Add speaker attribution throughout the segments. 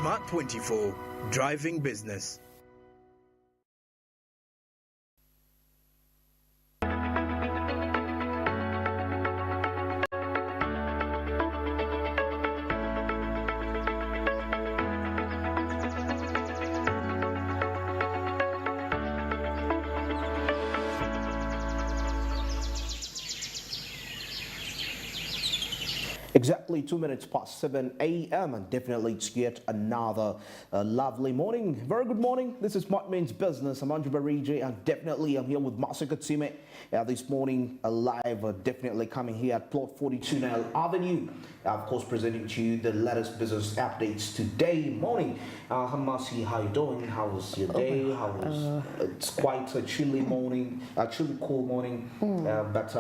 Speaker 1: Smart 24, driving business.
Speaker 2: Exactly 2 minutes past 7 a.m. and definitely it's yet another lovely morning. Very good morning. This is Smart Means Business. I'm Andrew Bariji and definitely I'm here with Masika Tsime this morning live, definitely coming here at plot 42 Nile Avenue. Of course, presenting to you the latest business updates today morning. Hamasi, how you doing? How's your day? It's quite a chilly morning, a chilly cool morning, but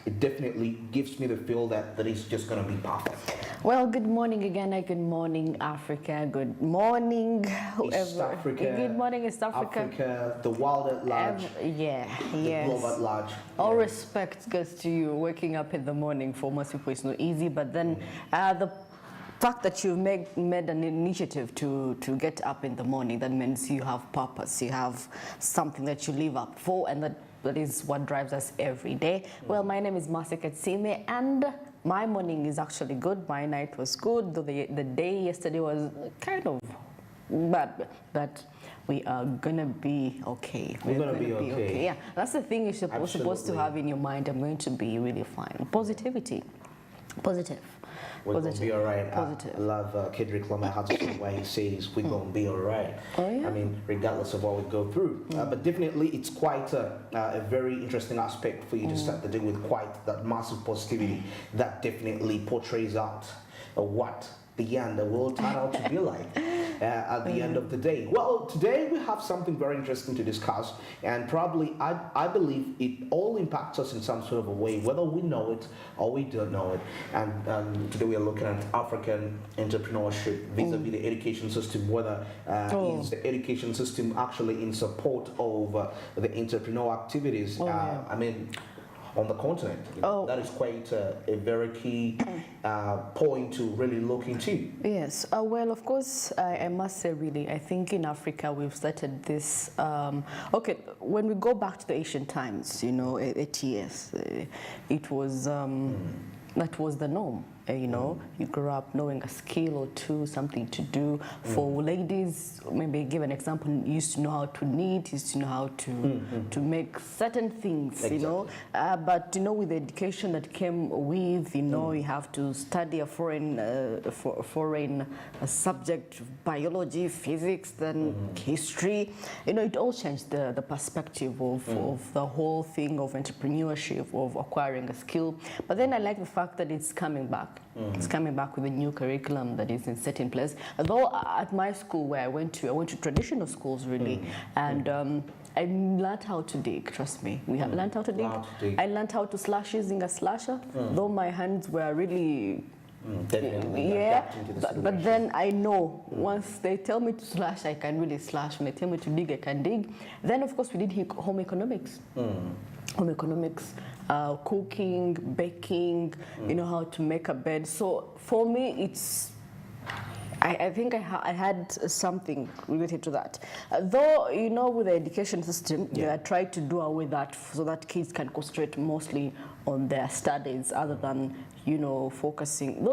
Speaker 2: it definitely gives me the feel that it's just going to be perfect.
Speaker 3: Well, good morning again. Good morning, Africa. Good morning, whoever.
Speaker 2: East Africa.
Speaker 3: Good morning, East Africa.
Speaker 2: Africa, the world at large.
Speaker 3: The
Speaker 2: globe at large.
Speaker 3: All respect goes to you. Waking up in the morning for most people is not easy, but then the fact that you've made an initiative to get up in the morning, that means you have purpose, you have something that you live up for, and that is what drives us every day. Well, my name is Masika Tsime, and my morning is actually good. My night was good, though the day yesterday was kind of bad, but we are gonna be okay.
Speaker 2: We're gonna be okay.
Speaker 3: Yeah, that's the thing you're supposed to have in your mind. I'm going to be really fine. Positivity. Positive.
Speaker 2: We're going to be all right.
Speaker 3: Positive.
Speaker 2: I love Kendrick Lamar has the way he says we're going to be all right.
Speaker 3: Oh, yeah?
Speaker 2: I mean, regardless of what we go through. But definitely it's quite a very interesting aspect for you to start the day with quite that massive positivity that definitely portrays out what the end will turn out to be like at the end of the day. Well, today we have something very interesting to discuss, and probably I believe it all impacts us in some sort of a way, whether we know it or we don't know it. And today we are looking at African entrepreneurship vis-a-vis the education system, whether is the education system actually in support of the entrepreneur activities. I mean, on the continent. That is quite a very key point to really look into.
Speaker 3: Yes. Well, of course, I must say, really, I think in Africa we've started this. Okay, when we go back to the ancient times, you know, ATS, it was that was the norm. You know, you grew up knowing a skill or two, something to do. For ladies, maybe give an example, used to know how to knit, used to know how to make certain things, exactly. You know. But, you know, with the education that came with, you know, you have to study a foreign subject, biology, physics, then history. You know, it all changed the perspective of the whole thing of entrepreneurship, of acquiring a skill. But then I like the fact that it's coming back. It's coming back with a new curriculum that is set in place. Although at my school where I went to traditional schools really, and I learned how to dig. Trust me, we have learned how to dig. I learned how to slash using a slasher, though my hands were really. But then I know once they tell me to slash, I can really slash. When they tell me to dig, I can dig. Then of course we did home economics. Home economics, cooking, baking, you know, how to make a bed. So for me, it's, I think I had something related to that. Though, you know, with the education system, I tried to do away with that so that kids can concentrate mostly on their studies other than, you know, focusing.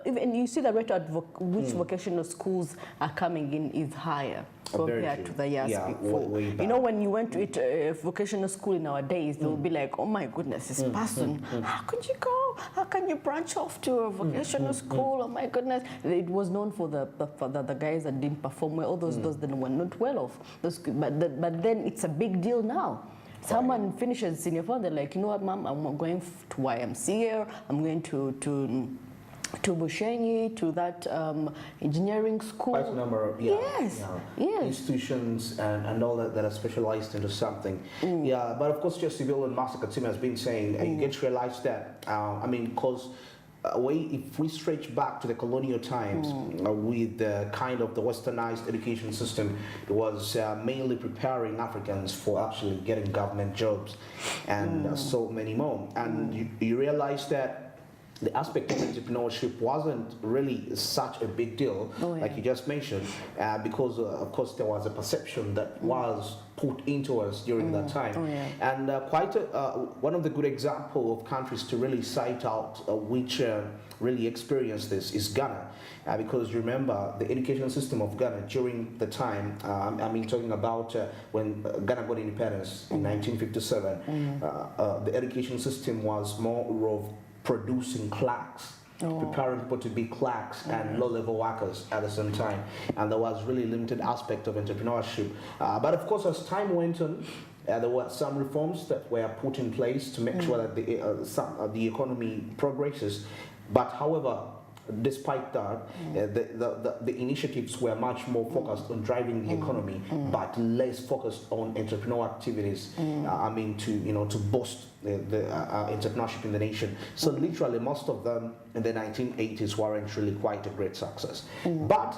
Speaker 3: Even you see the rate at which vocational schools are coming in is higher compared to the years before. You know, when you went to a vocational school in our days, they would be like, oh my goodness, this person, how could you go? How can you branch off to a vocational school? Oh my goodness. It was known for the guys that didn't perform well, all those that were not well off. But then it's a big deal now. Someone finishes senior four, they're like, you know what, mom, I'm going to YMCA, I'm going to Bushenyi, to that engineering school.
Speaker 2: Quite a number of institutions and all that are specialized into something. Yeah, but of course, just Sibyl and Masika Tim has been saying, you get to realize that, I mean, because if we stretch back to the colonial times with the kind of the westernized education system, it was mainly preparing Africans for actually getting government jobs and so many more. And you realize that the aspect of entrepreneurship wasn't really such a big deal, like you just mentioned, because of course there was a perception that was put into us during that time. And one of the good example of countries to really cite out which really experienced this is Ghana. Because remember, the education system of Ghana during the time, I mean talking about when Ghana got independence in 1957, the education system was more of producing clerks, preparing people to be clerks and low-level workers at the same time, and there was really limited aspect of entrepreneurship. But of course, as time went on, there were some reforms that were put in place to make sure that the economy progresses. But however, despite that, the initiatives were much more focused on driving the economy, but less focused on entrepreneurial activities. I mean, to boost the entrepreneurship in the nation. So literally, most of them in the 1980s weren't really quite a great success. But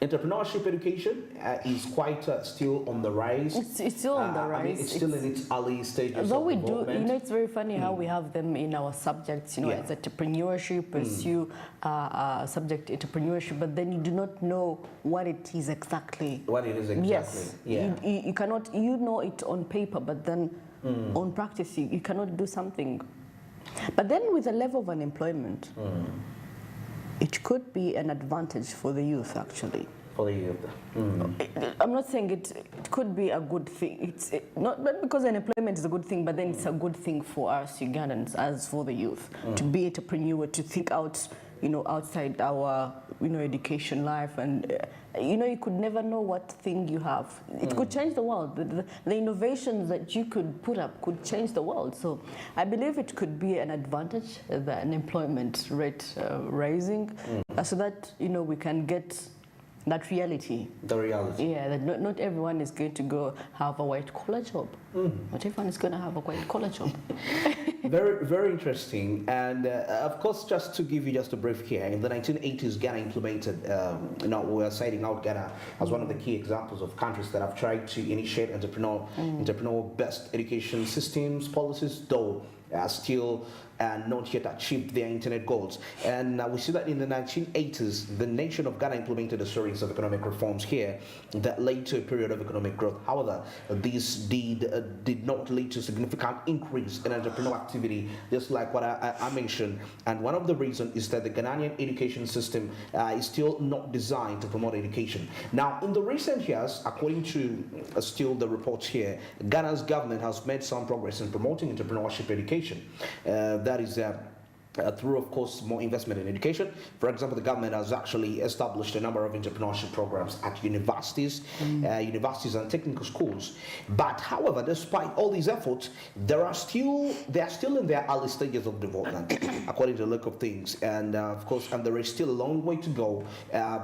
Speaker 2: entrepreneurship education is quite still on the rise.
Speaker 3: It's still on the rise.
Speaker 2: I mean, it's still in its early stages.
Speaker 3: Though we do, it's very funny how we have them in our subjects, as entrepreneurship, pursue subject entrepreneurship, but then you do not know what it is exactly.
Speaker 2: What it is exactly.
Speaker 3: Yes.
Speaker 2: Yeah.
Speaker 3: You cannot, know it on paper, but then on practice, you cannot do something. But then with the level of unemployment, it could be an advantage for the youth, actually.
Speaker 2: For the youth.
Speaker 3: I'm not saying it could be a good thing. It's not because unemployment is a good thing, but then it's a good thing for us Ugandans, as for the youth, to be entrepreneur, to think out, outside our, education life, and you could never know what thing you have. It could change the world. The innovations that you could put up could change the world. So I believe it could be an advantage, the unemployment rate rising, so that we can get that reality. The reality. Yeah, that not everyone is going to go have a white collar job. Not everyone is going to have a white collar job.
Speaker 2: Very, very interesting. And of course, just to give you just a brief here, in the 1980s, Ghana implemented, we are citing out Ghana as one of the key examples of countries that have tried to initiate entrepreneurial-based education systems, policies, though still not yet achieved their internet goals. And we see that in the 1980s, the nation of Ghana implemented a series of economic reforms here that led to a period of economic growth. However, these did not lead to significant increase in entrepreneurial activity, just like what I mentioned. And one of the reasons is that the Ghanaian education system is still not designed to promote education. Now, in the recent years, according to still the reports here, Ghana's government has made some progress in promoting entrepreneurship education. That is through, of course, more investment in education. For example, the government has actually established a number of entrepreneurship programs at universities and technical schools. But, however, despite all these efforts, they are still in their early stages of development, according to the look of things. And, of course, there is still a long way to go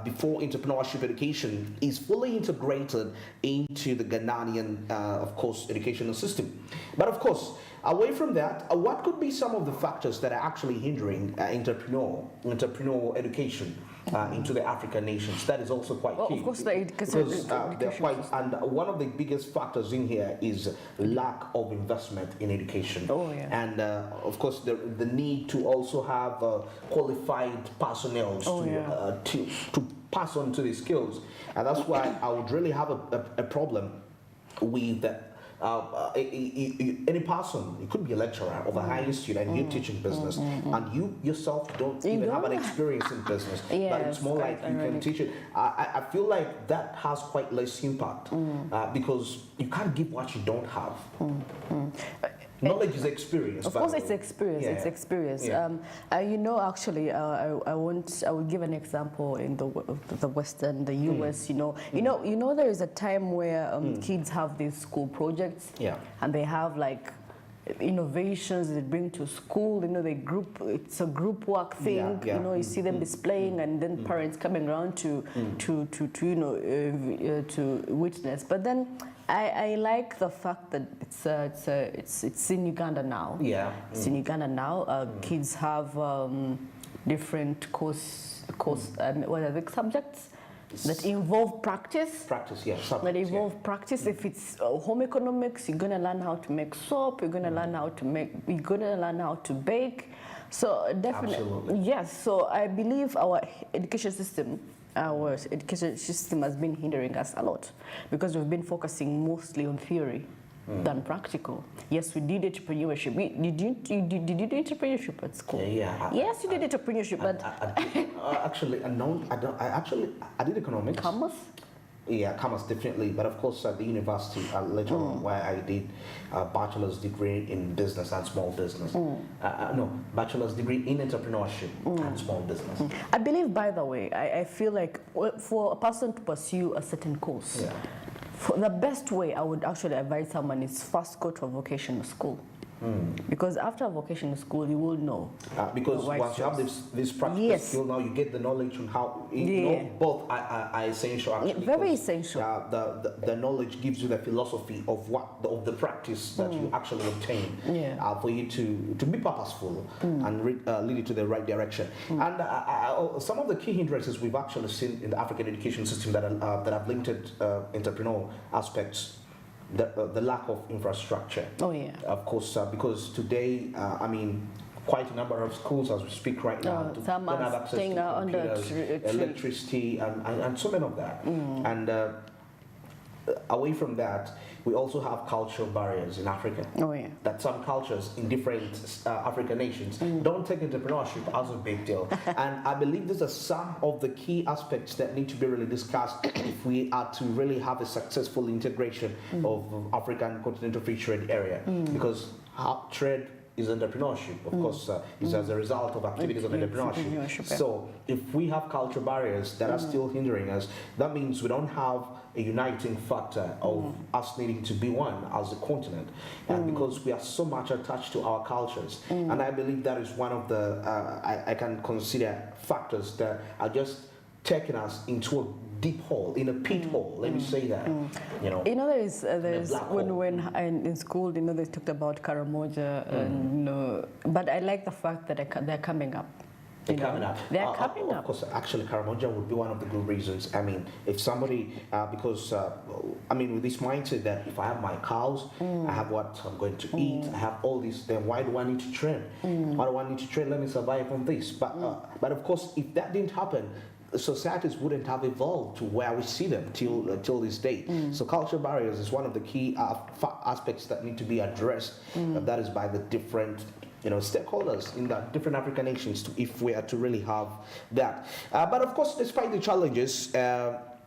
Speaker 2: before entrepreneurship education is fully integrated into the Ghanaian, of course, educational system. But, of course, away from that, what could be some of the factors that are actually hindering entrepreneurial education into the African nations? That is also quite key.
Speaker 3: Of course,
Speaker 2: because they're quite, and one of the biggest factors in here is lack of investment in education. And of course, the need to also have qualified personnel to pass on to these skills, and that's why I would really have a problem with any person. You could be a lecturer of a high institute and you're teaching business, and you yourself don't even have an experience in business. But it's more like you can teach it. I feel like that has quite less impact because you can't give what you don't have. Knowledge is experience.
Speaker 3: Of course, it's experience.
Speaker 2: Yeah.
Speaker 3: It's experience.
Speaker 2: Yeah.
Speaker 3: Actually, I will give an example in the Western, the US. There is a time where kids have these school projects, and they have like innovations they bring to school. It's a group work thing. You see them displaying, and then parents coming around to witness. But then I like the fact that it's in Uganda now. It's in Uganda now. Kids have different course what are the subjects that involve practice. That involve practice. If it's home economics, you're gonna learn how to make soap. You're gonna learn how to bake. So definitely,
Speaker 2: Absolutely.
Speaker 3: yes. So I believe our education system has been hindering us a lot because we've been focusing mostly on theory than practical. Yes, we did entrepreneurship. Did you do entrepreneurship at school?
Speaker 2: Yeah.
Speaker 3: Yes, you did entrepreneurship, but
Speaker 2: I did economics.
Speaker 3: commerce.
Speaker 2: Yeah, commerce definitely, but of course at the university later on, where I did a bachelor's degree in business and small business. No, bachelor's degree in entrepreneurship and small business.
Speaker 3: I believe, by the way, I feel like for a person to pursue a certain course,
Speaker 2: Yeah.
Speaker 3: for the best way I would actually advise someone is first go to a vocational school. Because after a vocational school, you will know.
Speaker 2: Because
Speaker 3: the right
Speaker 2: once you have
Speaker 3: skills.
Speaker 2: this practical
Speaker 3: Yes.
Speaker 2: skill, now you get the knowledge on how both are essential. Actually,
Speaker 3: very
Speaker 2: because,
Speaker 3: essential.
Speaker 2: The knowledge gives you the philosophy of of the practice that you actually obtain for you to be purposeful and lead you to the right direction. And some of the key hindrances we've actually seen in the African education system that have limited entrepreneurial aspects. The lack of infrastructure.
Speaker 3: Oh yeah.
Speaker 2: Of course, because today, quite a number of schools as we speak right now
Speaker 3: some
Speaker 2: don't
Speaker 3: are
Speaker 2: have access
Speaker 3: staying
Speaker 2: to
Speaker 3: out under
Speaker 2: computers, electricity, and so many of that. And away from that, we also have cultural barriers in Africa.
Speaker 3: Oh yeah.
Speaker 2: That some cultures in different African nations don't take entrepreneurship as a big deal. And I believe these are some of the key aspects that need to be really discussed if we are to really have a successful integration of African continental free trade area. Because trade is entrepreneurship, of course, is as a result of activities of entrepreneurship. So if we have cultural barriers that are still hindering us, that means we don't have a uniting factor of us needing to be one as a continent, and because we are so much attached to our cultures. And I believe that is one of the, I can consider factors that are just taking us into a deep hole, in a pit hole, let me say that. You know,
Speaker 3: there's when in school, they talked about Karamoja, and but I like the fact that they're coming up. They're coming up.
Speaker 2: Of course, actually, Karamoja would be one of the good reasons. I mean, if somebody, because, with this mindset that if I have my cows, I have what I'm going to eat, I have all this, then why do I need to train? Why do I need to train? Let me survive on this. But of course, if that didn't happen, societies wouldn't have evolved to where we see them till this day. So cultural barriers is one of the key aspects that need to be addressed. That is by the different stakeholders in the different African nations if we are to really have that. But of course, despite the challenges,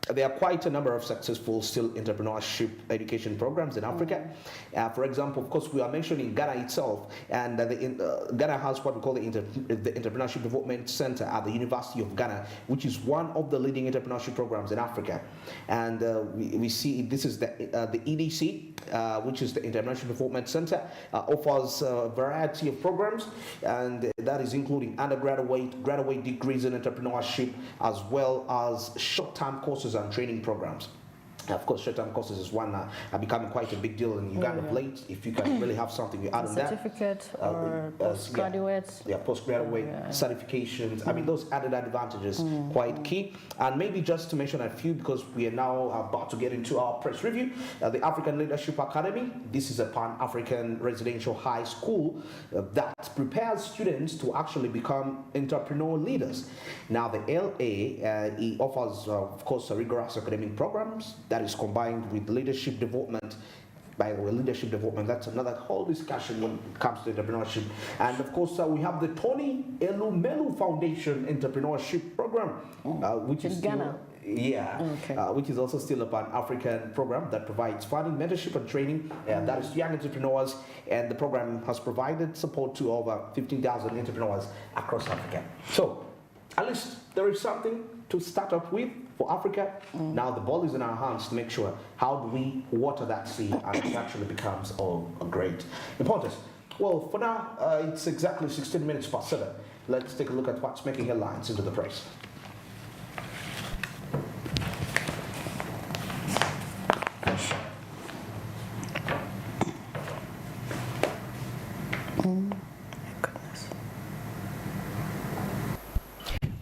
Speaker 2: there are quite a number of successful still entrepreneurship education programs in Africa. For example, of course, we are mentioning Ghana itself, and Ghana has what we call the Entrepreneurship Development Center at the University of Ghana, which is one of the leading entrepreneurship programs in Africa. And we see this is the EDC, which is the Entrepreneurship Development Center, offers a variety of programs, and that is including undergraduate, graduate degrees in entrepreneurship, as well as short-term courses and training programs. Of course, short-term courses is one are becoming quite a big deal in Uganda of late. If you can really have something, you add on that.
Speaker 3: Certificate or postgraduate.
Speaker 2: Postgraduate certifications. I mean, those added advantages quite key. And maybe just to mention a few, because we are now about to get into our press review. The African Leadership Academy. This is a Pan-African residential high school that prepares students to actually become entrepreneur leaders. Now, the LA it offers, of course, rigorous academic programs that is combined with leadership development. By the way, leadership development, that's another whole discussion when it comes to entrepreneurship. And of course, we have the Tony Elumelu Foundation Entrepreneurship Program, which is
Speaker 3: Ghana.
Speaker 2: Which is also still a Pan-African program that provides funding, mentorship, and training. That is young entrepreneurs, and the program has provided support to over 15,000 entrepreneurs across Africa. So, at least there is something to start up with for Africa. Now the ball is in our hands to make sure how do we water that seed and it actually becomes a great importance. Well, for now, it's exactly 16 minutes past 7. Let's take a look at what's making headlines into the press.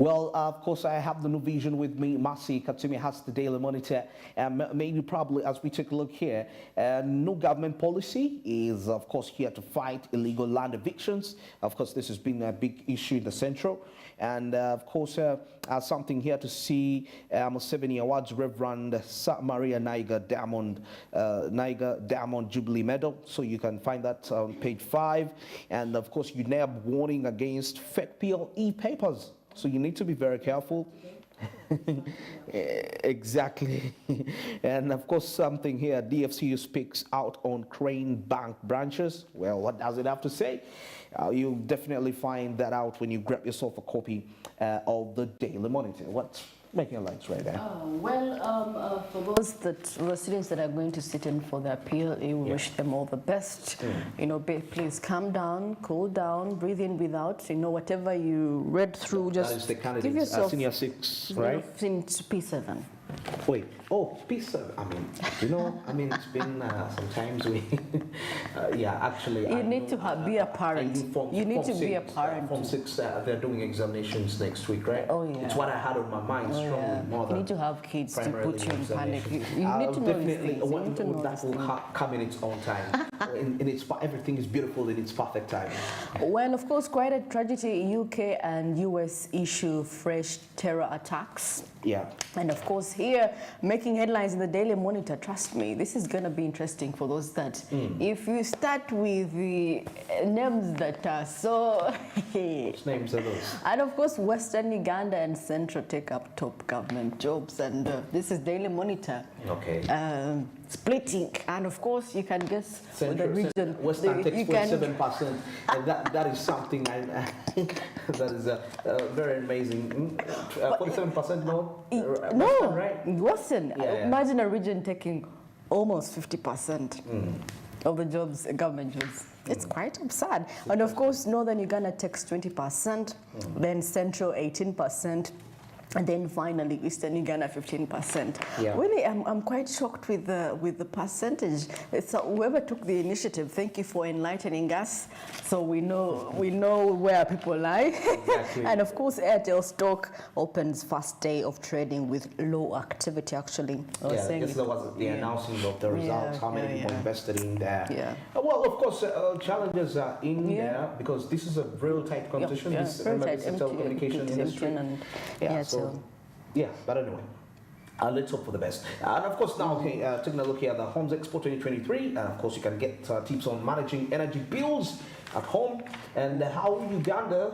Speaker 2: Well, of course, I have the new vision with me. Masi Katsumi has the Daily Monitor. Maybe probably as we take a look here, new government policy is, of course, here to fight illegal land evictions. Of course, this has been a big issue in the Central. And, of course, something here to see Museveni Awards Reverend Maria Naiga Diamond Jubilee Medal. So you can find that on page 5. And, of course, UNEB warning against fake PLE papers. So you need to be very careful. Exactly. And of course, something here, DFCU speaks out on Crane Bank branches. Well, what does it have to say? You'll definitely find that out when you grab yourself a copy of the Daily Monitor. What's making headlines right there?
Speaker 3: For those residents that are going to sit in for the appeal, we wish them all the best. You know, please calm down, cool down, breathe in, breathe out. You know, whatever you read through, just
Speaker 2: that is the candidates,
Speaker 3: give yourself
Speaker 2: senior 6, right?
Speaker 3: P7.
Speaker 2: Wait, oh, P7. I mean, you know, I mean, it's been sometimes we, yeah, actually.
Speaker 3: You need to be a parent. You need to be a parent.
Speaker 2: Form 6, they're doing examinations next week, right?
Speaker 3: Oh, yeah.
Speaker 2: It's what I had on my mind strongly. More
Speaker 3: You need to have kids to put you in panic. You need to know
Speaker 2: definitely,
Speaker 3: these things.
Speaker 2: that will come in its own time. Everything is beautiful in its perfect time.
Speaker 3: Well, of course, quite a tragedy. UK and US issue fresh terror attacks.
Speaker 2: Yeah.
Speaker 3: And of course, here, making headlines in the Daily Monitor, trust me, this is going to be interesting for those that, if you start with the names that are so...
Speaker 2: Which names are those?
Speaker 3: And of course, Western Uganda and Central take up top government jobs. And this is Daily Monitor.
Speaker 2: Okay.
Speaker 3: Splitting. And of course, you can guess the region.
Speaker 2: Western takes 47%. And that is something that is very amazing. 47% no?
Speaker 3: No,
Speaker 2: right?
Speaker 3: Western.
Speaker 2: Yeah.
Speaker 3: Imagine a region taking almost 50% of the jobs, government jobs. It's quite absurd. And of course, Northern Uganda takes 20%, then Central 18%. And then finally, Eastern Uganda 15%.
Speaker 2: Yeah.
Speaker 3: Really, I'm quite shocked with the percentage. So whoever took the initiative, thank you for enlightening us. So we know where people lie.
Speaker 2: Exactly.
Speaker 3: And of course, Airtel stock opens first day of trading with low activity. Actually,
Speaker 2: this was the announcing of the results. How many people invested in there?
Speaker 3: Yeah.
Speaker 2: Well, of course, challenges are in there because this is a real tight competition. This telecommunication industry. But anyway, let's hope for the best. And of course, now taking a look here at the Homes Expo 2023. And of course, you can get tips on managing energy bills at home and how Uganda,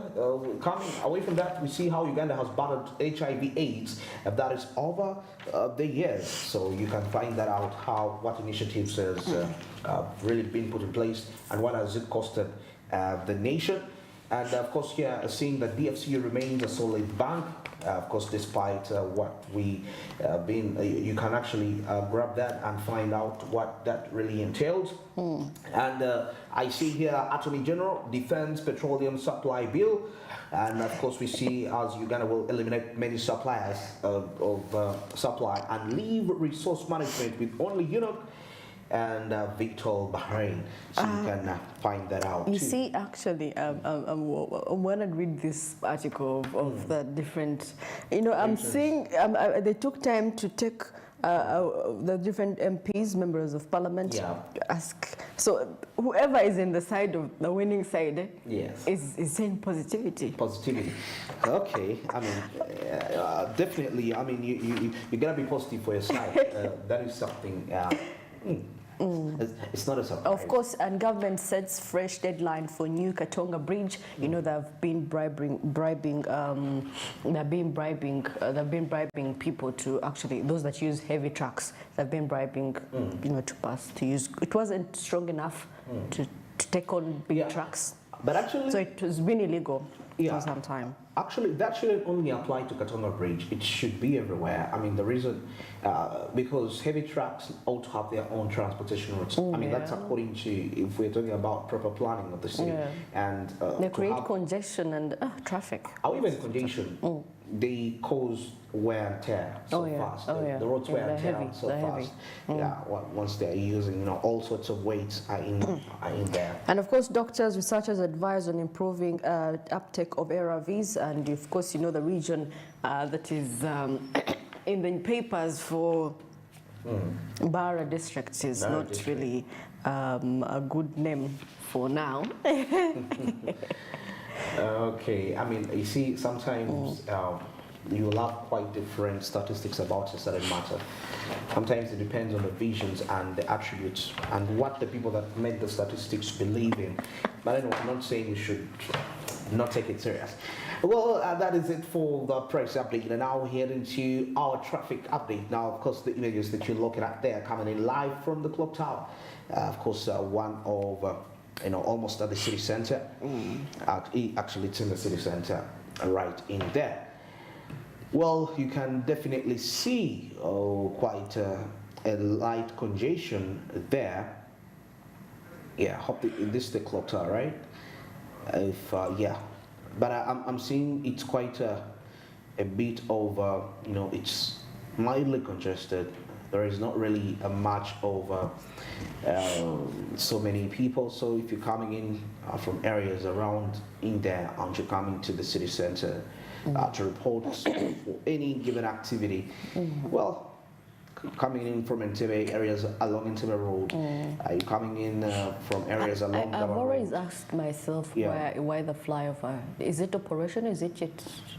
Speaker 2: coming away from that, we see how Uganda has battled HIV/AIDS. That is over the years. So you can find that out, what initiatives has really been put in place and what has it costed the nation. And of course, seeing that DFCU remains a solid bank. Of course, despite what we you can actually grab that and find out what that really entails. And I see here Attorney General, Defense Petroleum Supply Bill. And of course, we see as Uganda will eliminate many suppliers of supply and leave resource management with only UNOC and Victor Bahrain. So you can find that out.
Speaker 3: You see, actually, when I read this article of the different, I'm seeing they took time to take the different MPs, members of parliament, ask. So whoever is in the side of the winning side is saying positivity. Positivity.
Speaker 2: Okay. I mean, definitely. I mean, you gotta be positive for your side. That is something. It's not a surprise.
Speaker 3: Of course, and government sets fresh deadline for new Katonga Bridge. You know, they've been bribing people to actually, those that use heavy trucks, they've been bribing, to pass, to use. It wasn't strong enough to take on big trucks.
Speaker 2: But actually,
Speaker 3: so it has been illegal for some time.
Speaker 2: Actually, that shouldn't only apply to Katonga Bridge. It should be everywhere. I mean, the reason, because heavy trucks ought to have their own transportation routes. I mean, that's according to, if we're talking about proper planning of the city. And
Speaker 3: they create congestion and traffic.
Speaker 2: Or even congestion. they cause wear and tear so fast. The roads wear and tear so fast. Yeah, once they're using, all sorts of weights are in there.
Speaker 3: And of course, doctors, researchers advise on improving uptake of ARVs, and of course, the region that is in the papers for Bara districts is not really a good name for now.
Speaker 2: Okay, I mean, you see, sometimes you will have quite different statistics about a certain matter. Sometimes it depends on the visions and the attributes and what the people that make the statistics believe in. But anyway, I'm not saying we should not take it serious. Well, that is it for the press update. And now we're heading to our traffic update. Now, of course, the images that you're looking at there coming in live from the clock tower. Of course, one of almost at the city center. Actually, it's in the city center, right in there. Well, you can definitely see quite a light congestion there. Yeah, hope this is the clock tower, right? Yeah, but I'm seeing it's quite a bit of it's mildly congested. There is not really a much of so many people. So if you're coming in from areas around in there and you're coming to the city center to report for any given activity, well, coming in from Entebbe areas along Entebbe Road, are you coming in from areas along
Speaker 3: I've
Speaker 2: Gaba
Speaker 3: always
Speaker 2: Road?
Speaker 3: asked myself why the flyover. Is it operation? Is it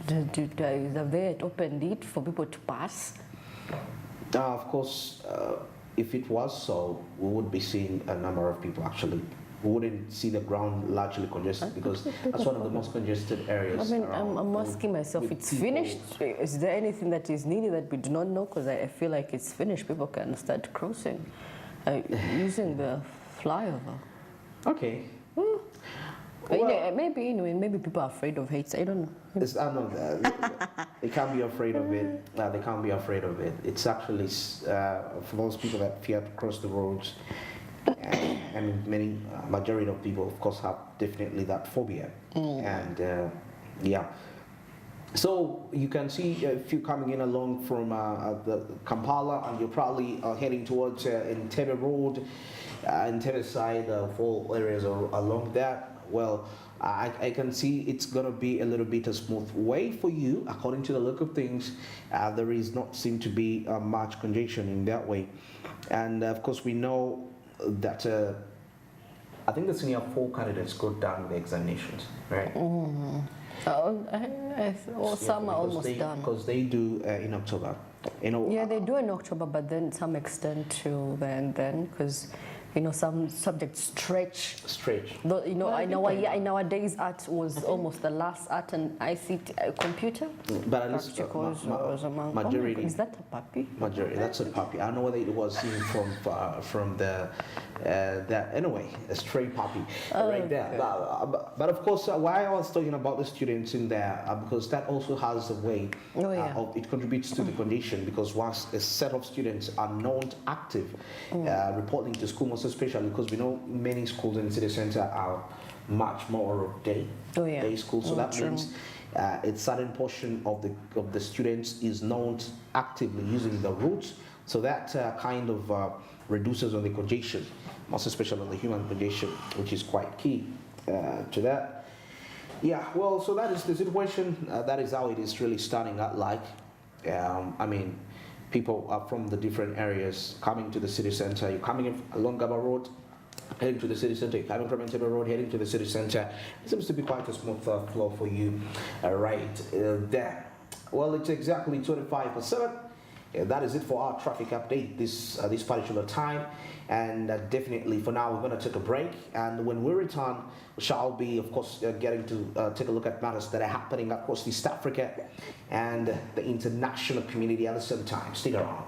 Speaker 3: have they opened it for people to pass?
Speaker 2: Of course, if it was so, we would be seeing a number of people actually. We wouldn't see the ground largely congested because that's one of the most congested areas.
Speaker 3: I mean, I'm asking myself, it's finished? Is there anything that is needed that we do not know? Because I feel like it's finished. People can start crossing using the flyover.
Speaker 2: Okay.
Speaker 3: Well, maybe people are afraid of heights. I don't know.
Speaker 2: They can't be afraid of it. They can't be afraid of it. It's actually for those people that fear to cross the roads. I mean, majority of people, of course, have definitely that phobia. And yeah. So you can see if you're coming in along from the Kampala and you're probably heading towards Entebbe Road, Entebbe side of all areas along that. Well, I can see it's going to be a little bit a smooth way for you. According to the look of things, there is not seem to be much congestion in that way. And of course, we know that I think the senior 4 candidates got done with the examinations, right?
Speaker 3: Some are almost done.
Speaker 2: Because they do in October.
Speaker 3: Yeah, they do in October, but then some extend to then because some subjects stretch. Though, nowadays art was almost the last art and ICT computer.
Speaker 2: But at least majority.
Speaker 3: Is that a puppy?
Speaker 2: Majority. That's a puppy. I don't know whether it was seen from the anyway, a stray puppy right there. But of course, why I was talking about the students in there because that also has a way of it contributes to the condition because once a set of students are not active, reporting to school, most especially because we know many schools in the city center are much more of day school. So that means a certain portion of the students is not actively using the routes. So that kind of reduces on the congestion, most especially on the human congestion, which is quite key to that. Yeah, well, so that is the situation. That is how it is really starting out like. I mean, people are from the different areas coming to the city center. You're coming in along Gaba Road, heading to the city center. You're coming from Entebbe Road, heading to the city center. It seems to be quite a smooth flow for you right there. Well, it's exactly 25:07. That is it for our traffic update this particular time. And definitely for now, we're going to take a break. And when we return, we shall be, of course, getting to take a look at matters that are happening across East Africa and the international community at the same time. Stick around.